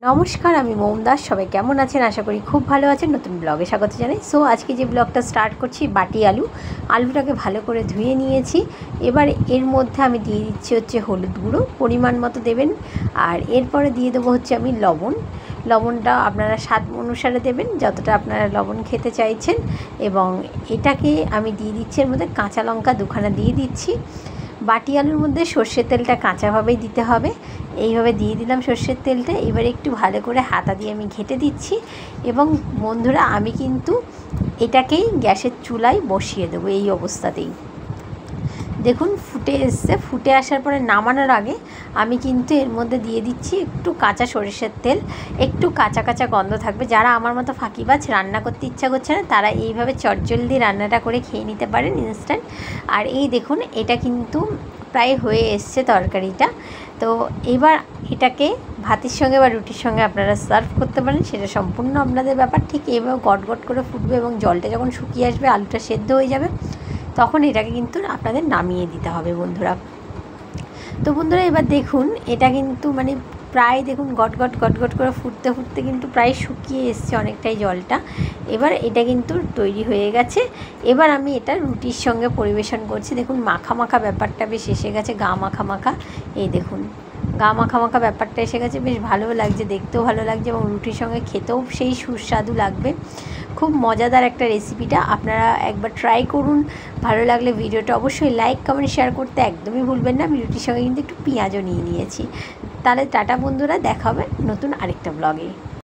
নমস্কার, আমি মৌম দাস। সবাই কেমন আছেন? আশা করি খুব ভালো আছেন। নতুন ব্লগে স্বাগত জানাই। সো আজকে যে ব্লগটা স্টার্ট করছি, বাটি আলুটাকে ভালো করে ধুয়ে নিয়েছি। এবার এর মধ্যে আমি দিয়ে দিচ্ছি হচ্ছে হলুদ গুঁড়ো, পরিমাণ মতো দেবেন। আর এরপরে দিয়ে দেবো হচ্ছে আমি লবণটা আপনারা স্বাদ অনুসারে দেবেন, যতটা আপনারা লবণ খেতে চাইছেন। এবং এটাকে আমি দিয়ে দিচ্ছি, এর মধ্যে কাঁচা লঙ্কা দুখানা দিয়ে দিচ্ছি। বাটি আলুর মধ্যে সর্ষের তেলটা কাঁচাভাবেই দিতে হবে। এইভাবে দিয়ে দিলাম সর্ষের তেলটা। এবারে একটু ভালো করে হাতা দিয়ে আমি ঘেঁটে দিচ্ছি। এবং বন্ধুরা, আমি কিন্তু এটাকেই গ্যাসের চুলায় বসিয়ে দেবো এই অবস্থাতেই। দেখুন ফুটে এসছে। ফুটে আসার পরে নামানোর আগে আমি কিন্তু এর মধ্যে দিয়ে দিচ্ছি একটু কাঁচা সরষের তেল। একটু কাঁচা কাঁচা গন্ধ থাকবে। যারা আমার মতো ফাঁকিবাজ, রান্না করতে ইচ্ছা করছে না, তারা এইভাবে চটজলদি রান্নাটা করে খেয়ে নিতে পারেন ইনস্ট্যান্ট। আর এই দেখুন, এটা কিন্তু প্রায় হয়ে এসছে তরকারিটা। তো এবার এটাকে ভাতের সঙ্গে বা রুটির সঙ্গে আপনারা সার্ভ করতে পারেন, সেটা সম্পূর্ণ আপনাদের ব্যাপার। ঠিক এইভাবে গট গট করে ফুটবে এবং জলটা যখন শুকিয়ে আসবে, আলুটা সেদ্ধ হয়ে যাবে, তখন এটাকে কিন্তু আপনাদের নামিয়ে দিতে হবে বন্ধুরা। তো বন্ধুরা, এবার দেখুন এটা কিন্তু প্রায় দেখুন গট গট করে ফুটতে ফুটতে কিন্তু প্রায় শুকিয়ে এসছে অনেকটাই জলটা। এবার এটা কিন্তু তৈরি হয়ে গেছে। এবার আমি এটা রুটির সঙ্গে পরিবেশন করছি। দেখুন মাখা মাখা ব্যাপারটা বেশ এসে গেছে, গা মাখা মাখা। এই দেখুন গা মাখা মাখা ব্যাপারটা এসে গেছে, বেশ ভালোও লাগছে, দেখতেও ভালো লাগছে এবং রুটির সঙ্গে খেতেও সেই সুস্বাদু লাগবে। খুব মজাদার একটা রেসিপিটা, আপনারা একবার ট্রাই করুন। ভালো লাগলে ভিডিওটা অবশ্যই লাইক কমেন্ট শেয়ার করতে একদমই ভুলবেন না। আমি রুটির সঙ্গে কিন্তু একটু পেঁয়াজও নিয়ে নিয়েছি। তাহলে টাটা বন্ধুরা, দেখা হবে নতুন আরেকটা ব্লগে।